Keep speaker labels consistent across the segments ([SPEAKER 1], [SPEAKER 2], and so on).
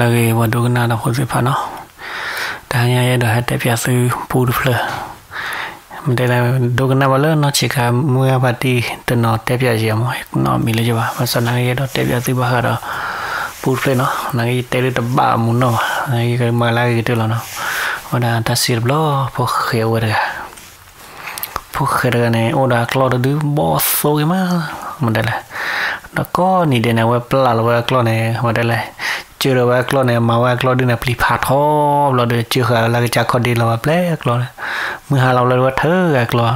[SPEAKER 1] lagi waduh kena dah khusus apa no dah hanya dah ada biasa pur fleur mendela do kena bala no cika mua pati teno te biasa mo no mile jaba masana ye do te biasa bahara pur fleur no nagi te de ba mu no nagi ke mala gitu lo no oda tasir blo po kheu ra po khera ne oda klod du boss so ma mendela nó có ni de na we pla lo we klo ne mendela chưa rồi we klo ne ma we klo đi na pli pha tho lo de chưa khá là cái cha con đi lo ple klo mưa hà lo le thơ ga klo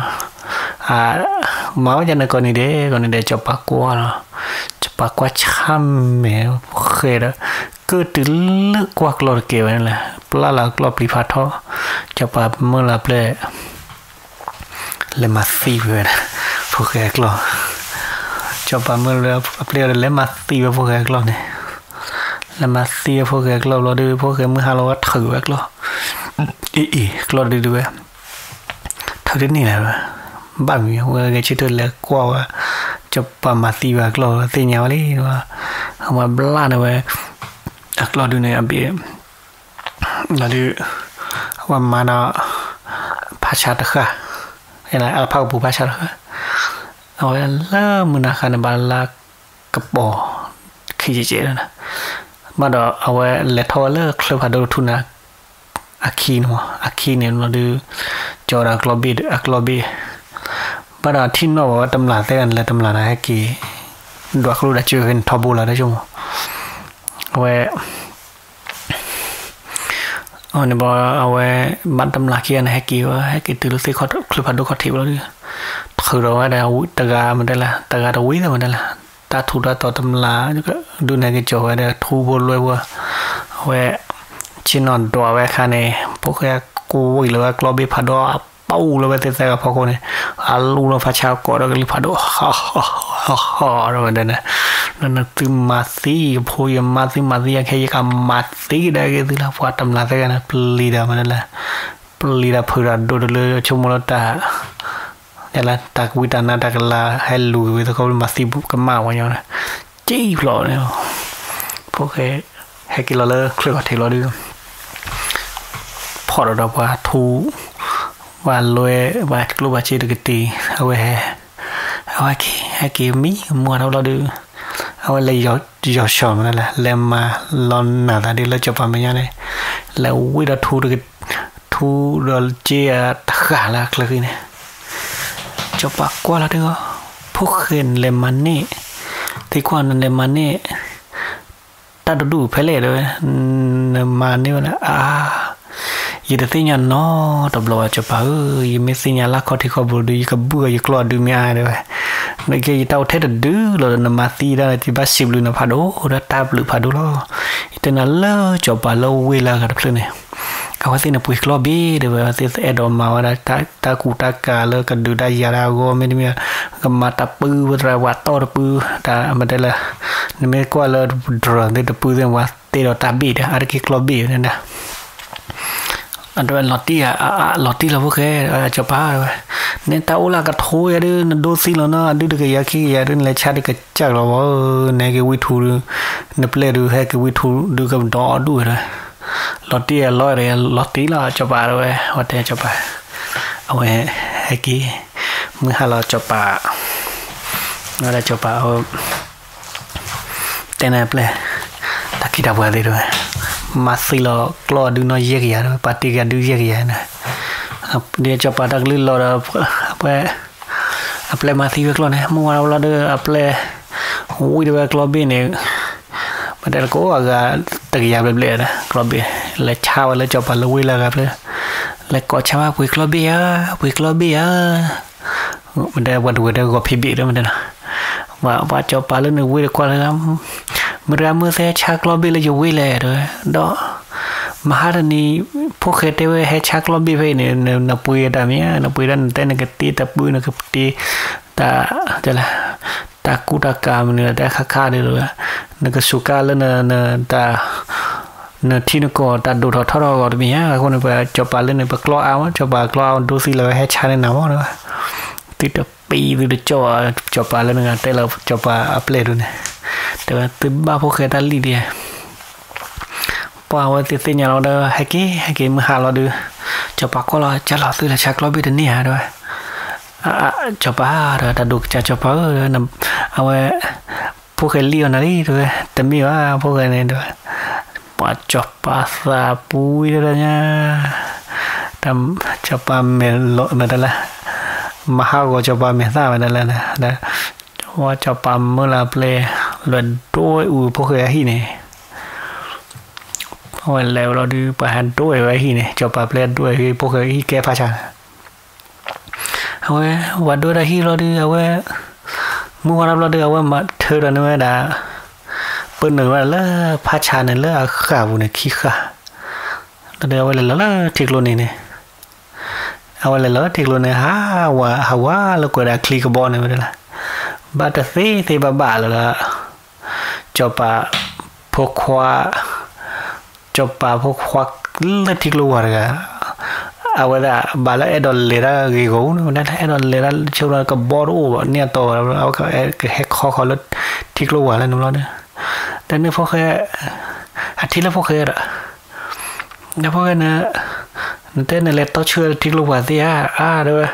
[SPEAKER 1] máu cho nên con đi để cho bác qua chăm mẹ khề đó cứ từ lướt qua klo kiểu này là klo pli pha tho cho bác mưa là ple le ma phi về phụ khề klo cho bà mưa là ple le ma phi về phụ khề klo này là mà xia phô cái lò lò đi phô cái mưa hà lò thử cái lò lò đi được thử đến này là bằng cái chữ là qua cho bà mà xia cái lò xia nhau đi mà bla này lò đi này bị là đi mà nó phát sát được à hay là phao bù phát sát được rồi là mình là khả năng bà là cặp bò khi chế đó nè mà đóเอาไว้เลทอเลอร์คลพาโดทุนะอาคีเนี่ยเราดูจอดากลบีมาđóที่nóว่าตำราเต้นและตำราให้กี่ดวกรู้ได้เจอกันทอบูละได้จุ่มเอาไว้เนี่ยบอกเอาไว้บันตำราเขียนให้กี่ว่าให้กี่ตื่นรู้สึกเขาคลพาโดเขาทิพย์แล้วดิคือเราว่าได้ตะกามันได้ละตะกาตะวิแต่มันได้ละta thu ra tao tâm lá đu này cái chỗ này thu vô luôn qua về chỉ non đỏ về khá này bố cái cú rồi là lo bị phá đỏ bao rồi về tới phá cô này lu nó phá cháo có đó cái phá đỏ rồi đây này nó từ mà xí phôi mà xí cái cái mà xí đây cái thứ là phá tâm lá cái này pli đó mà là pli đó phơi ra đồ đồ chung một ta đây là ta quy ta na ta là hay lùi với câu mà xì bút cái màu của nhau này chỉ lọ này ok hay cái lọ lơ chưa có thể lọ được phỏ đó qua thu và lùi và lúc bà chơi được cái tì hay cái mí mua đâu lọ được lấy gió sòn này là làm mà lon nào ta đi lấy cho vào bên nhau này là quy đã thu được cái thu rồi chia cả là cái này cho bác qua là được phúc khen lên màn nè thì quan lên màn nè ta đủ phải lệ rồi màn nè là giờ thì nhà nó tập lo cho bác ơi mấy sinh nhà lá có thì có bữa đi có bữa giờ có được mấy ai rồi mấy cái tao thấy được đứa rồi nó mà ti ra thì bác xịt luôn nó phá đố đã tab lử phá đố lo thế là lơ cho bà lâu quay là gặp lên nàyเขาว่าสินะปุยคลอบีเดี๋ยวว่าสิเอดอมมาว่าตากูตากาเลกันดูได้ยาราโกไม่ได้มีก็มาตาปื้อว่าว่าต่อตาปื้อตามันได้ละนี่ไม่กว่าเลยดรได้ตาปื้อเรื่องว่าเตดตาบีนะอะไรกี่คลอบีนั่นนะอันนั้นลอตตี้ลอตตี้เราพวกแกจะป้าเนี่ยตาอุลากระโถยดื้อดูสิแล้วนะดื้อก็อยากขี้อยากดื้อเลยชาดิกระจักเราว่าเนี่ยก็วิธีเนี่ยเปลี่ยนดูให้ก็วิธีดูกับดอดูเลยlót tia lói rồi lót tí là cho bà rồi hoặc là cho bà ông ấy hay kí mới hay là cho bà nó là cho bà tên này ple ta kia đào vào đây rồi mà xí lo lo đừng nói gì cả rồi bà tì cả đừng gì cả này đi cho bà đặc linh lo là ple mà xí việc lo này mua đâu lo đưa ple ui đưa việc lo bên này mà đây là cố là tự giải được lệ đó club bia là chào là cho bà lui là gặp là có chào với club bia mình đây vừa gặp bị đó mình đây và cho bà lên vui được qua lắm mình ra mưa xe chào club bia là dù vui lệ rồi đó mà hát này phô khế tê hay chào club bia vậy này nó bùi đam nhá nó bùi đan tên là cái tí tập bùi nó cái tí ta đây là ta cú ta cam này ta khá đi rồi nó cái suka lên ta nó thi nó có ta đồ thọ thọ rồi bây giờ con này cho bà lên này bà clo áo cho bà clo áo đôi khi là hay chán lên nào đó từ từ pi từ cho bà lên này đây là cho bà upload rồi này từ ba phút khi ta đi đi ปว่าว่าติญาเราเด้อให้กี้มือหาเราดูจะปากก็เราจะเราซื้อละชักเราบิดเนี่ยด้วยจะปาเด้อตาดุกจะปานำเอาไว้พวกเลี้ยวนะนี่ด้วยแต่มีว่าพวกนี้ด้วยปาจะปาซาปุยเด้อเนี่ยทำจะปาเมลมาได้ละมาหาก็จะปาเมซ่ามาได้ละนะว่าจะปาเมื่อลาเปลหลุดด้วยพวกที่นี่วันแล้วเราดูประหารด้วยไว้ที่นี่จะปาเปลด้วยพวกที่แก้ผ้าชาเอาไว้วัดด้วยที่เราดูเอาไว้เมื่อวันเราดูเอาไว้มาเธอเราเนี่ยด่าเปิดหนึ่งว่าเลิกผ้าชาเนี่ยเลิกข่าวเนี่ยขี้ข่าเราดูเอาไว้แล้วทิ้งลงนี่เนี่ยเอาไว้แล้วทิ้งลงเนี่ยฮาวาแล้วก็ได้คลิกบอลเนี่ยไม่ได้ละบาดเสียบ้าแล้วล่ะจะปาพวกควาจะปาพวกควาเลือดที่กลัวเลยเอาไว้ละบาละเอดอลเลร่ากี่กูนั่นเอดอลเลร่าช่วงนั้นก็บอรูเนี่ยโตเอาก็แฮกคอเลือดที่กลัวแล้วนุ่มแล้วเนี่ยแต่เนี่ยพวกแค่อาทิตย์ละพวกแค่ละแล้วพวกเนี่ยนั่นแต่เนี่ยเล็ดต่อเชื่อที่กลัวสิด้วย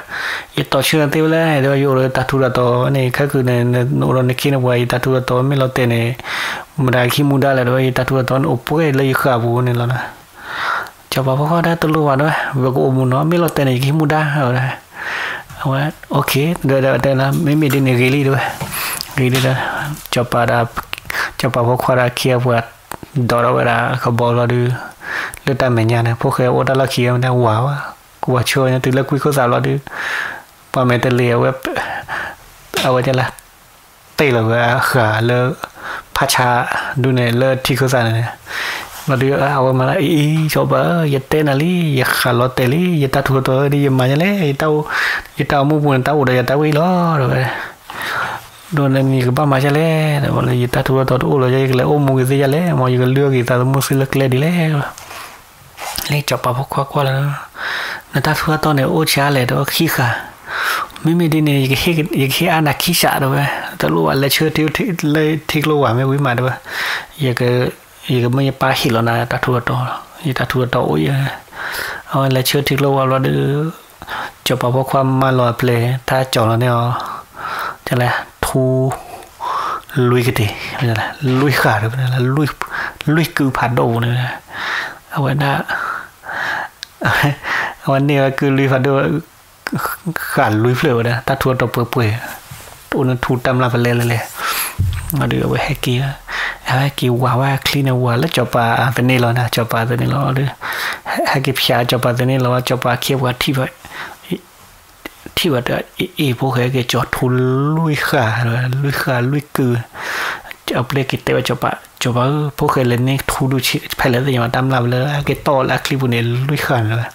[SPEAKER 1] อีต่อเชื่อที่ว่าเลยด้วยอยู่เลยตัดทุระต่อนี่ก็คือเนี่ยเราเนี่ยคิดว่าอีตัดทุระต่อไม่เราเตะเนี่ยมันได้ขี้มุดได้เลยด้วยอีตัดทุระต่ออุปกรณ์เลยขาบูนี่แล้วนะจะบอกพวกเขาได้ตัวรู้ว่าด้วยว่ากูมุนเนาะไม่เราเตะเนี่ยขี้มุดได้เอาไว้โอเคเดี๋ยวนะไม่มีดินเนี่ยกี่ด้วยกี่ด้วยจะปาพวกเขาได้เคียบว่าดอร์เวลาเขาบอกเราดูเลือดตาเหม็นยานะพวกเขาโอดาลาเคียมันได้ว้าวกูว่าช่วยนะถึงแล้วคุยเขาสาวเราดูพอเมตเลียเว็บเอาไว้จะละเตะหรือว่าขาเลิกพัชชาดูในเลิศที่เขาใส่เนี่ยเราดูเอาไว้มาละชอบอย่าเต้นอะไรอย่าขาลอตเตอรี่อย่าตัดหัวตัวดีอย่ามาจะเล่อย่าเต้ามุ่งมุ่งเต้าอุดอย่าเต้าวิล้อเลยโดนนี่ก็บ้ามาจะเล่แต่ว่าอย่าตัดหัวตัวอุดเลยเลยโอ้มุ่งก็จะเล่มองอยู่กันเลือกอีกแต่มุ่งสิเลิกเล่ดีเล่เล่จับปะพวกควักๆแล้วนั่นตัดหัวตัวเนี่ยโอ้ช้าเลยแต่ว่าขี้ขาไม่มีดินเนี่ยยังแค่อาณาขี้ฉะด้วยแต่รู้ว่าเลยเชื่อที่เลยทิ้งรู้ว่าไม่วิ่งมาด้วยยังก็ไม่ปาหินแล้วนะตัดหัวตัวยังตัดหัวตัวโอ้ยเอาเลยเชื่อทิ้งรู้ว่าเราดื้อจับปะพวกความมาลอยเพลถ้าจ่อแล้วเนี่ยจะอะไรทูลุยกันดิไม่ใช่อะไรลุยขาดไม่ใช่อะไรลุยคือผ่านโดเนี่ยเอาไว้นะวันนี้คือลุยผ่านโดขาดลุยเปลือกนะตัดทัวตัวเปื่อยๆอุณหภูมิตามเราไปเลยมาดูเอาไว้ให้กี่ว่าคลีนเอาไว้แล้วจับปลาตัวนี้แล้วนะจับปลาตัวนี้แล้วด้วยให้กี่พิจารจับปลาตัวนี้แล้วจับปลาเคี่ยวว่าที่ว่าพวกเขาจอดทุนลุยขาลุยกือเอาเปลือกกิเตว่าจับปลาพวกเขาเล่นนี่ทุนดูชิไปแล้วแต่ยังมาตามเราเลยกี่โตแล้วคลิปนี้ลุยขาเลย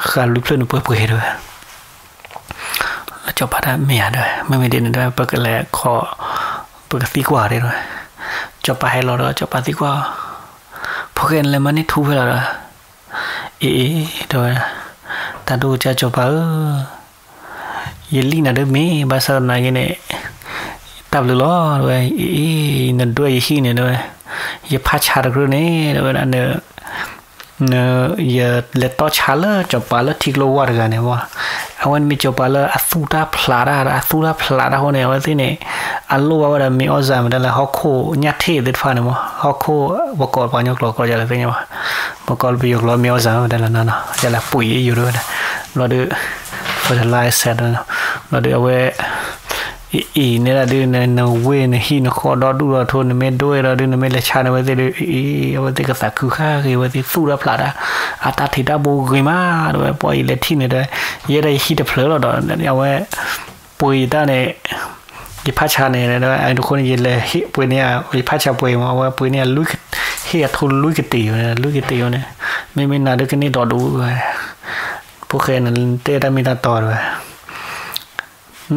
[SPEAKER 1] ขาลุยเปลือกเปื่อยด้วยแล้วจับปลาได้เมียด้วยไม่มีเด่นด้วยเปิดกันแล้วคอเปิดตีกว่าได้ด้วยจับปลาให้เราด้วยจับปลาตีกว่าพวกเขาเล่นมันนี่ทุบไปแล้วด้วยแต่ดูจะจับปลายันลีน่าเดิมมีภาษาไหนกันเนี่ยตับเลยล้อด้วยนั่นด้วยขี้เนี่ยด้วยอย่าพัชชาตะกรุนี่ด้วยนั่นอย่าเล็ดต่อชาเลจับปลาแล้วทิ้งโลวาร์กันเนี่ยว่าเอาวันมีจับปลาแล้วอัศดาพลาดคนเนี่ยว่าที่เนี่ยอัลลูว่าเรามีออซามแต่ละฮอกโคยัดเทเด็ดฟ้าเนี่ยว่าฮอกโคบกอลปานยกล้อก็จะอะไรที่เนี่ยว่าบกอลไปยกล้อมีออซามแต่ละนั่นนะจะละปุ๋ยอยู่ด้วยนะเราดูฟัตไลซ์เสร็จแล้วเราดูเอาไว้เนี่ยเราดูในเวในหินคอดอดูเราทนไม่ด้วยเราดูไม่เลยชาในวันที่เอาไว้ที่กษัตริย์คือข้าคือวันที่สู้รับพลาดอาตาธิดาบูกิมาด้วยปล่อยเล็ดที่เนี่ยได้ยังได้ฮิตเพลเราดอกเอาไว้ปุ๋ยด้านเนี่ยยิพัชชาเนี่ยนะไอ้ทุกคนยินเลยปุ๋ยเนี่ยยิพัชชาปุ๋ยมาว่าปุ๋ยเนี่ยลุยเฮียทุนลุยกติวเนี่ยไม่นานด้วยกันนี่ต่อดูพวกแค่นั้นเตะได้มีตาต่อด้วย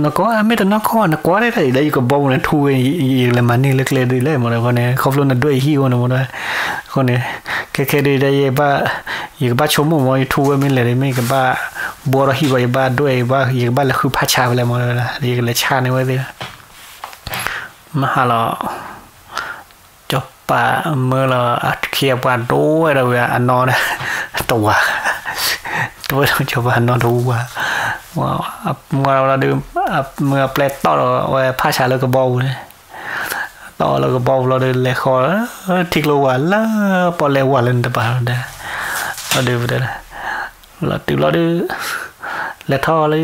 [SPEAKER 1] นักก็ไม่ต้องนักข้อนักก็ได้อยู่กับบ่าวเนี่ยทูอีเลยมันนี่เล็กๆเลยหมดเลยคนนี้เขาลุ้นด้วยฮิวนะหมดเลยคนนี้แค่ได้บ้าอยู่กับบ้าชมมวยทูไม่เลยไม่กับบ้าบัวฮิวบ้าด้วยบ้าอยู่กับบ้าแล้วคือพัชชาอะไรหมดเลยนะอยู่กับเลยชาในวันนี้มาหาเราจบ ป่าเมื่อเราเคลียร์ป่าดูเราอันนอนตัวต้องจบอันนอนดูว่าเมื่อเราดื่มเมื่อเปลตต่อว่าผ้าชาเราก็เบาเลยต่อเราก็เบาเราเดินเลยคอทิ้งเราหวานแล้วพอแล้วหวานเลยแต่ป่าเราดื่มไปเลยเราดื่มเราดื่มแล้วท่อเลย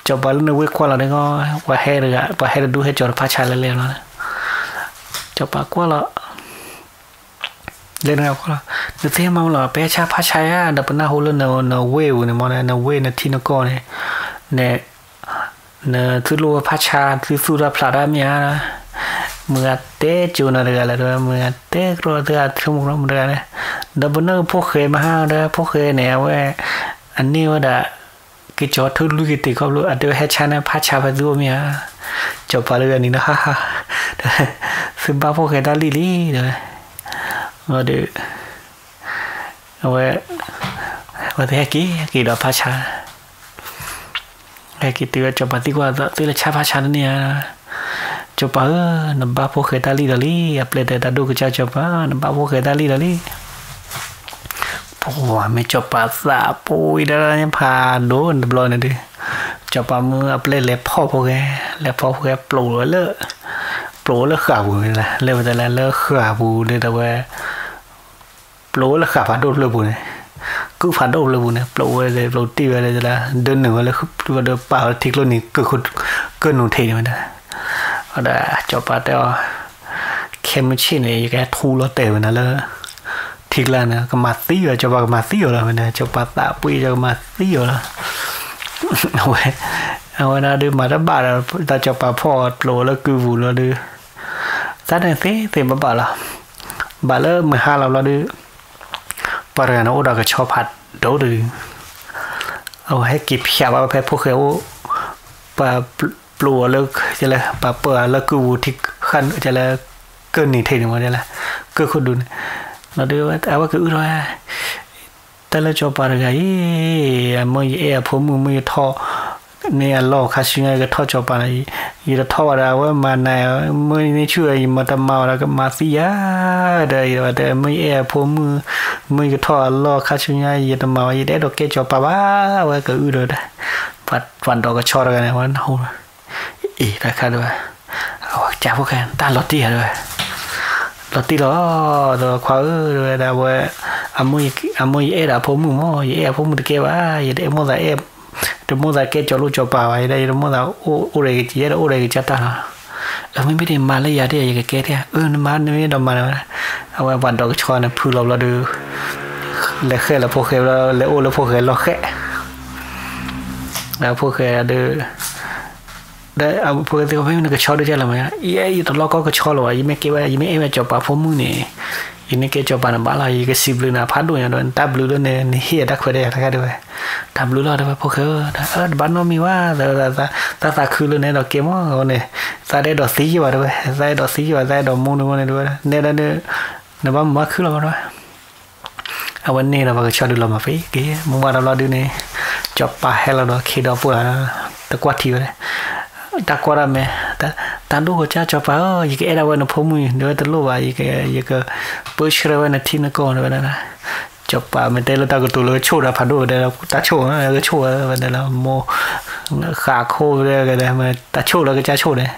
[SPEAKER 1] จบไปแล้วนึกว่าควาเราเนี่ยก็ว่าให้เลยอะว่าให้เราดูให้จอดผ้าชาเลยแล้วนะจบปากว่าเราเล่นแล้วก็เดี๋ยวเที่ยงมาเราไปชาผ้าชายดับเป็นหน้าหูแล้วเนเวลเนี่ยมันเนเวลเนี่ยที่นกเนี่ยคือรู้ว่าผ้าชาคือสุราพลาดมีนะเมื่อเตะจูนอะไรกันเลยเมื่อเตะรู้เรื่องชั่วโมงละมันเลยนะดับเป็นหน้าพวกเคยมาห้าเลยพวกเคยเนี่ยว่าอันนี้ว่าด่ากิจวัตรทุลุกิติเขารู้อันเดียวให้ชาเนี่ยผ้าชาไปดูมีอ่ะจบไปเลยอันนี้นะฮ่าฮ่าซึ่งบ้าพวกเคยได้ลี่เลยเราดูเอาไว้ว่าแต่กี่ดอกผ้าชาไอ้กี่ตัวจบปฏิกว่าตัวละชาผ้าชาเนี่ยจบไปน้ำบ้าพวกเคยได้ลี่อัปเดตแต่ดูก็จะจบน้ำบ้าพวกเคยได้ลี่โอ้ไม่จบภาษาปุยได้เนี่ยพาโดนบลอยนั่นดิจบมืออัปเดตเล็บพ่อพวกแกปลุกแล้วขาบูเลยนะเร็วแต่แล้วขาบูเลยแต่ว่าปลุกแล้วขาพัดโดนเลยบูเนี่ยcứ phản đồเลยบูเนี่ยปลุกเลยปลุกตีไปเลยแต่ละเดินหนึ่งเลยคือว่าเดินเปล่าทิ้งรถนี่ก็คุณก็หนุนเทมันนะเอาได้จบไปแต่เข้มชิ้นนี่แกทูรถเตะมันนะเลยทิ้งแล้วนะก็มาตีจบไปก็มาตีแล้วมันนะจบไปตาปุยจะมาตีแล้วเอาไว้นะดูมาได้บาทแต่จบไปพอปลุกแล้วคือบูแล้วดูสักหนึ่งสิบาทละบาทละ15เราดูปะเรนโอดก็ชอบผัดโดดูเอาให้กิบแฉบเอาไปพวกเขาปะปลัวแล้วจะเลยปะเปิดแล้วกูที่ขั้นจะเลยเกินหนีเทนมาเนี่ยแหละก็คนดูเราดูว่าเอาว่าคืออะไรแต่เราชอบปะเรนไอ้มือเอ๋ผมมือท่อเนี่ยหลอกข้าศึกไงก็ท่อจบไปยี่เราท่อเราว่ามาในมือนี่ช่วยมาทำเมาแล้วก็มาเสียได้แต่มือเอ๋ผมมือก็ท่อหลอกข้าศึกไงยี่ทำเมายี่ได้ดอกเกจจบไปว่าก็เลยได้ฟันดอกก็ชอกันนะวันหูอีราคาด้วยเอาจ่าพวกแกตาลอตตี้ด้วยลอตตี้ล้อตัวขวาด้วยแต่ว่ามือเอ๋เราผมมือมั่วเอ๋ผมมือตะเกียบว่ายี่ได้มั่วแต่เอ๋เดี๋ยวมั่วแต่เกจจอดลูกจอดป่าไว้ได้เดี๋ยวมั่วแต่โอเรกิจีโอเรกิจัตตาไม่ได้มาเลยยาได้ยังเกจเนี่ยมาไม่ได้มาแล้วเอาไว้วันดอกชอนนะพูดเราดูแล้วแค่เราพวกเขาแล้วโอ้แล้วพวกเขาเราแค่แล้วพวกเขาดูได้เอาพวกเขาไม่มันก็ชอบด้วยใช่หรือไม่ยี่ตลอดก็ชอบหรอยี่ไม่เก็บไว้ยี่ไม่เอ็มจอดป่าพวกมึงเนี่ยยี่นี่เกจจอดป่านะบ้าเรายี่ก็สิบลูน่ะพัดด้วยนะโดนตาบลูด้วยเนี่ยเฮียดักคนเดียวทั้งนั้นด้วยตาบลูเราได้พวกเขาบ้านน้องมีว่าแต่คือเรื่องนี้เราเก็บว่าเนี่ยใส่ได้ดอกสีอยู่ด้วยใส่ดอกสีอยู่ใส่ดอกมูนด้วยเนี่ยบ้านมาคือเราด้วยเอาวันนี้เราก็ชอบดูเรามาฟิกเมื่อวานเราดูเนี่ยจบป่าให้เราดูคิดเอาปุ๊บตะกวาดทีเลยตะกวาดไหมแต่ดูก็จะจบป่ายี่ก็เราวันพุ่มมือเดี๋ยวตะลุว่ายี่ก็เปิดเชื่อวันที่นักก่อนเลยนะจบป่าไม่ได้เราตะกุตัวเลยโชว์เราพันดูเดี๋ยวเราตาโชว์นะก็โชว์วันเดี๋ยวเราโมขาโค้เลยก็ได้มาตาโชว์เราก็จะโชว์เลย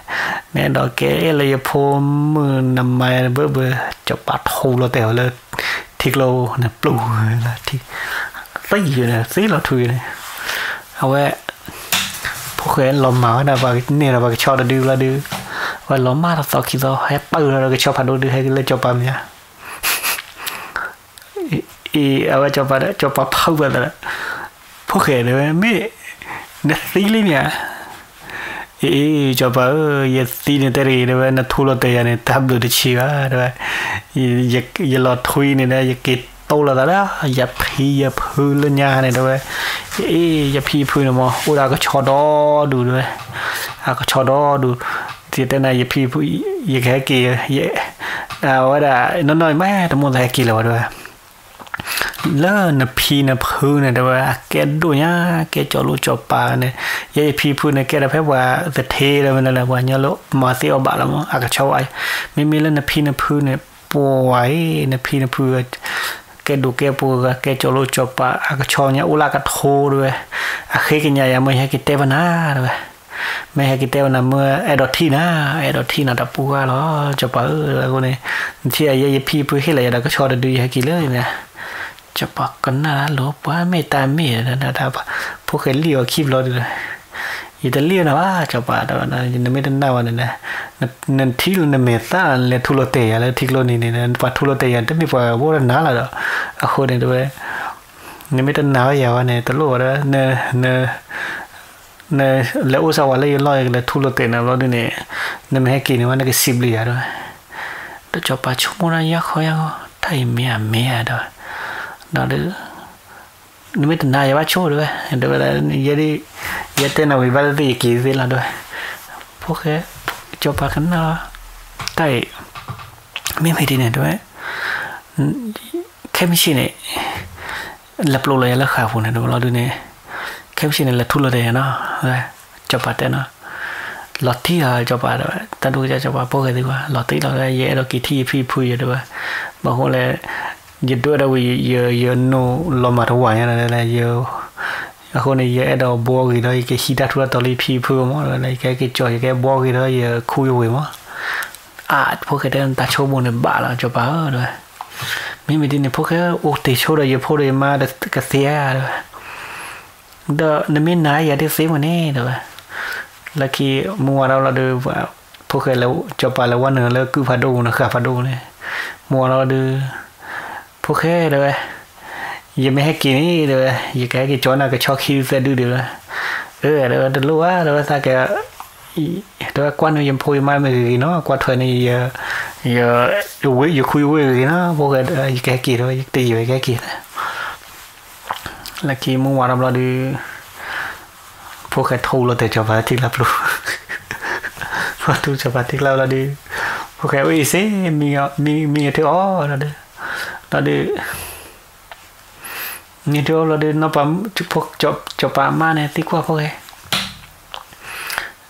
[SPEAKER 1] เนี่ยดอกเกลือเลยพุ่มมือนำมาเบื่อจบป่าโถเราแต่เลยที่เราเนี่ยปลูกนะที่ตีอยู่เนี่ยซีเราถุยเนี่ยเอาไว้พวกเขาล้อมมานะว่าเนี่ยเราชอบดูว่าล้อมมาต่อคิดต่อให้ปืนเราก็ชอบพันดูให้เลยจบปั๊มเนี่ยเอาไว้จบปั๊มเพิ่มไปแล้วพวกเขาเนี่ยไม่เนี่ยซีเลยเนี่ยจบยี่ตีเนี่ยแต่เรื่องเนี่ยนะทุลตัวเนี่ยทับดูดิชีวะด้วยยี่หลอดทุยเนี่ยยี่กิดโตแล้วแต่ละยี่พื้นเลยเนี่ยเนี่ยด้วยยี่พื้นเนี่ยมั้งอุดาก็ชอดอดูด้วยก็ชอดอดูที่แต่ไหนยี่พื้นยี่แค่กี่ยี่ว่าได้น้อยๆแม่แต่หมดแค่กี่แล้วด้วยแล้วนะพี่นะพื้นเนี่ยแต่ว่าแกดูเนี่ยแกจอดลูกจอดปลาเนี่ยยี่พี่พื้นเนี่ยแกได้แค่ว่าจะเทแล้วมันอะไรว่าเนี่ยแล้วมาเสียบาละมั้งก็ชอบไอ้ไม่มีแล้วนะพี่นะพื้นเนี่ย ป่วยนะพี่นะเพื่อแกดูแกปวดแกจะรู้จบปะก็ชอบเนี่ยอุลากระโทด้วยเคยกินยาไม่ให้กินเตวนาด้วยไม่ให้กินเตวนาเมื่อไอดอทที่น่ะตะปูก็หรอจะปะแล้วก็เนี่ยที่ไอ้ยพี่พูดให้เลยแล้วก็ชอบดูให้กินเลยเนี่ยจะปะกันน่าหลบว่าไม่ตามไม่นะถ้าพวกเขาเลี้ยวคลิปเราดูอีแต่เลี้ยวนะว่าจะปะแต่ว่ายังไม่ได้น่าวันนั้นนะนั่นที่เราเมตาเลยทุลเตียแล้วที่เรานี่นะปัทุลเตียแต่ไม่พอว่าน่าละดอกคนเนี่ยด้วยนี่ไม่ได้น่าอย่าวันเนี่ยตลอดนะเนี่ยแล้วอุตส่าห์ว่าเลยลอยเลยทุลเตียนะเราเนี่ยนี่ไม่ให้กินว่านั่นก็สิบเหรียญด้วยแต่จะปะชั่วโมงละยักษ์เขายังไทยเมียด้วยนั่นเลยนี่ไม่ได้น่าอย่าว่าโชว์ด้วยเดี๋ยวแล้วยัดเต้นเอาไว้บ้านที่กี่สิละด้วยพวกแกจบปากกันนะแต่ไม่ดีเนี่ยด้วยแค่ไม่ใช่เนี่ยหลับโลเลยแล้วขาฝุ่นเนี่ยดูเราดูเนี่ยแค่ไม่ใช่เนี่ยหลับทุลเลยเนาะจบปากแต่เนาะหลอดที่จบปากด้วยแต่ดูจะจบปากพวกแกดีกว่าหลอดที่เราได้เยอะเรากี่ที่พี่พูดเยอะด้วยบางคนเลยยึดด้วยเราเยอะโนลมาถวายอะไรเยอะคนนี้เยอะเราบัวกี่ได้แกฮิตาทุระตอลีพี่พูดมั้งอะไรแกจ่อยแกบัวกี่ได้เยอะคุยไว้มั้งพวกแกเดินตาโชว์บนเนี่ยบ้าแล้วจะบ้าด้วยไม่ดีเนี่ยพวกแกโอ้ติโชว์ได้เยอะพวกเลยมาเด็กเสียด้วยเดี๋ยวนี่ไม่นายอย่าได้เสียมันนี่ด้วยแล้วที่มัวเราดูว่าพวกแกแล้วจะไปแล้ววันหนึ่งแล้วคือพาดูนะค่ะพาดูเนี่ยมัวเราดูพวกแกเลยยังไม่ให้กินนี่เลยยังแกจอน่ะก็ชอบคิวเสดูเดี๋ยวเดี๋ยวรู้ว่าเดี๋ยวถ้าแกเดี๋ยวกวนยังพูดมาไม่กี่เนาะกวนเธอนี่อยู่คุยกี่เนาะพวกแกกี่แล้วตีอยู่แกกี่แล้วกี่มุ่งวันเราดูพวกแกทูเราแต่จะไปที่รับรู้พอทูจะไปที่เราดูพวกแกวิ่งเซ่มีที่อ๋อเราดูนี่เดี๋ยวเราเดินนับพวกจบปามาเนี่ยที่กว่าพวก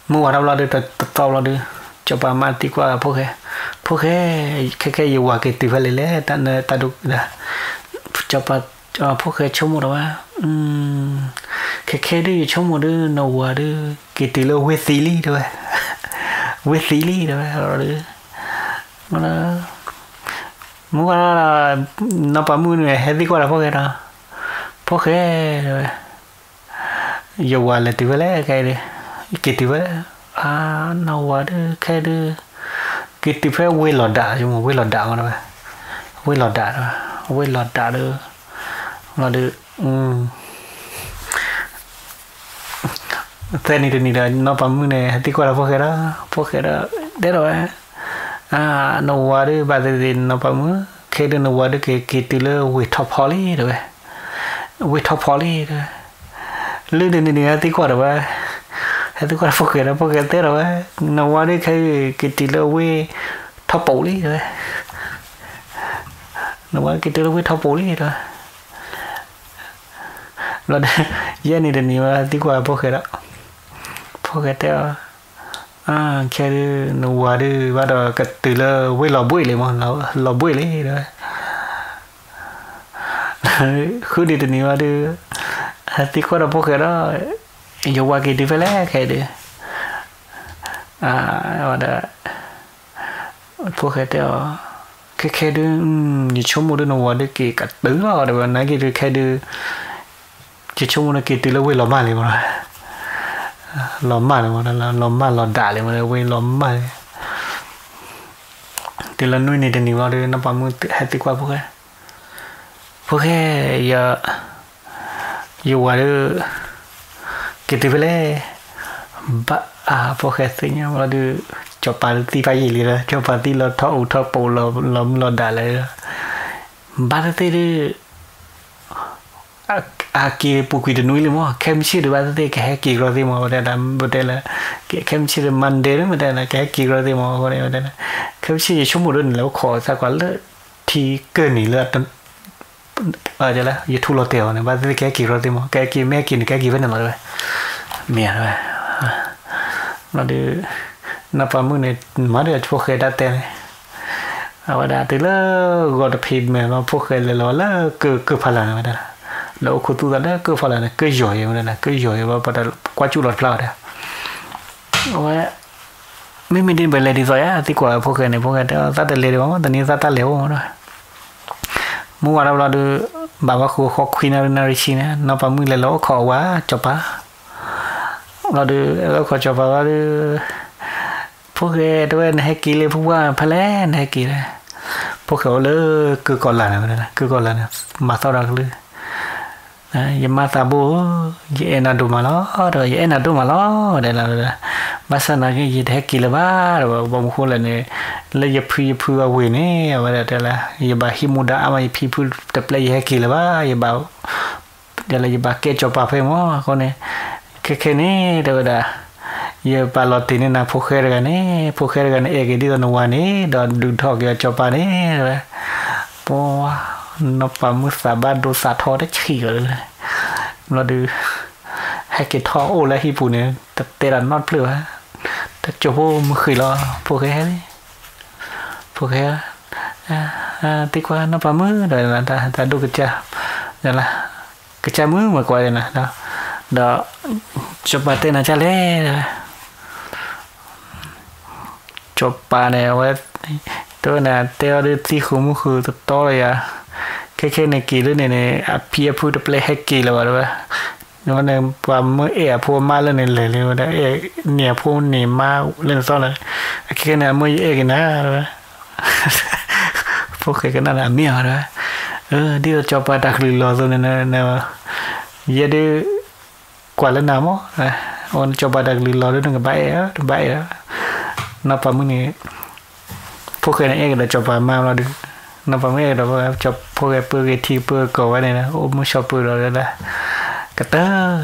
[SPEAKER 1] เมื่อวานเราเดินต่อเราเดินจบปามาที่กว่าพวกแค่อยู่ว่าเกิดติดไปเลยแต่ดูนะจบปาพวกชั่วโมงละว่าแค่ดูชั่วโมงดูนวัวดูเกิดติดแล้วเวทีลี่ด้วยเราเดินมันเมื่อวานเรานับมือเนี่ยให้ที่กว่าพวกเราพวกเลยอย่าว่าเลยที่ว่าเลยแค่เลยกิติว่าน่าว่าเด้อแค่เด้อกิติว่าเวลาด่าใช่ไหมเวลาด่ามันไปเวลาด่าเด้อเราดูแต่นี่เลยนับปั๊มมือเนี่ยที่กว่าพวกเราเด้อน่าว่าเด้อบาดเจ็บนับปั๊มมือแค่เด้อน่าว่าเด้อกิติเลยเวทท็อปพอลี่เด้อวิทอพอลี่เลยเรื่องนี้ที่กว่าว่าที่กว่าพวกเราเต้เราว่านว่าได้แค่กิจเราวิทอปอลี่เลยนว่ากิจเราวิทอปอลี่เลยเราเย็นนี่ว่าที่กว่าพวกเราเต้แค่นว่าได้ว่าเรากิจเราวิหล่อบุ้ยเลยมั้งเราหล่อบุ้ยเลยเลยคือดีตัวนี้ว่าดูที่คนเราพวกเราอยู่ว่ากี่ที่ไปแล้วแค่เดียวว่าเด้พวกเราแค่ดูอยู่ชั่วโมงเดียวว่าดูกี่กัดตื้อเราเดี๋ยวนั้นกี่ดูแค่ดูจะชั่วโมงกี่ตื้อแล้วเว้ยหล่อมากเลยมั้งหล่อมากเลยมั้งหล่อมากหล่อด่าเลยมั้งเว้ยหล่อมากที่เราหนุ่ยในตัวนี้ว่าดูนับปั๊มมือให้ติดกว่าพวกอยู่ว่าดูกิติไปเลยพวกสิ่งนี้เราดูจบปาร์ตี้ไปอีกเลยจบปาร์ตี้เราท้อปูเราด่าเลยบาร์ตี้ดูกี่ปุกดูนุ่ยเลยมั้งแค่ไม่ใช่ดูบาร์ตี้แค่กี่กรัมมั้งวันนั้นวันเดียวละแค่ไม่ใช่มันเดย์วันนั้นแค่กี่กรัมมั้งวันนั้นแค่ไม่ใช่ชั่วโมงนึงแล้วขอสักวันละที่เกินนี่เลยจะละยูทูบเราเตียวเนี่ยบ้านที่แกกี่รถติมแกกี่แม่กินแกกี่เป็นอะไรด้วยเมียด้วยเราดูนับปั๊มมือเนี่ยมาเดี๋ยวพวกเคยได้เต้น ว่าได้แต่ละก็จะพิมพ์มาพวกเคยเลยละคือพลังมาได้แล้วคุณตัวนั้นคือพลังคือจ่อยมาได้คือจ่อยว่าพอได้กว่าจุดหลอดพลาดอะว่าไม่มีดินไปเลยดีสอยอะที่กว่าพวกเคยในพวกเคยตัดแต่เลยว่าตอนนี้ตัดเหลวนะเมื่อวานเราดูบ่าวคู่ขอคุยนาริชินะน้องปามือเลยแล้วขอว่าจบปะเราดูแล้วขอจบปะว่าดูพวกเคยด้วยให้กี่เลยพวกว่าพลังให้กี่เลยพวกเขาเลยคือก่อนหลังนะคือก่อนหลังมาเท่ารักเลยยามาตาบูยเอนาดูมาล้อเดี๋ยวยเอนาดูมาล้อเดี๋ยวเราภาษาหนังยี่แท็กกี่ละบ้าหรือบางคนเลยเนี่ยเลยยพูเอาไว้เนี่ยว่าเดี๋ยวละยาบาฮิมุดาเอาไว้พูแต่เปลย์แท็กกี่ละบ้ายาบาเดี๋ยวละยาบาเกจอบปาเฟมั้งคนเนี่ยแค่นี้เดี๋ยวละยาบาลอตินี่นะพวกเคยกันเอกดีตอนวันนี้ดอนดูทอกยาจอบปานี่เลยปัวนปามุสาบาดูสาทอได้ฉีกเลยเราดูให้เกทอโอและฮิปูเนี่ยแต่เตรันนอดเปลือกแต่จบมือคุยรอพวกแค่นี้ตีกว่านปามือเดี๋ยวนะแต่ดูกระจาเดี๋ยวละกระจามือมากกว่าเลยนะเดี๋ยวจบปาเต้นอาจจะเล่จบปาเนี่ยว่าตัวน่ะเตอร์ที่คุ้มคือตัวเลยอะแค่ในกี่หรือในพี่พูดเปลย์ให้กี่แล้ววะด้วยนั่นเองความเมื่อพูดมาเล่นในเลยว่าเนี่ยพูดเนี่ยมาเล่นซ้อนเลยแค่เนี่ยเมื่อกันนะด้วยพวกกันนั่นแหละเมียด้วยที่เราจบไปตักลิลอตัวนั้นเนี่ยยัดกว่าเล่นน้ำมั้งวันจบไปตักลิลอด้วยนึงกับใบนับไปมึงนี่พวกกันเราจบไปมาเราดูนับไปไม่เราจบพวกเปื่อยทีเปื่อยก่อไว้เนี่ยนะโอ้ไม่ชอบเปื่อยเราเลยนะกระเตอร์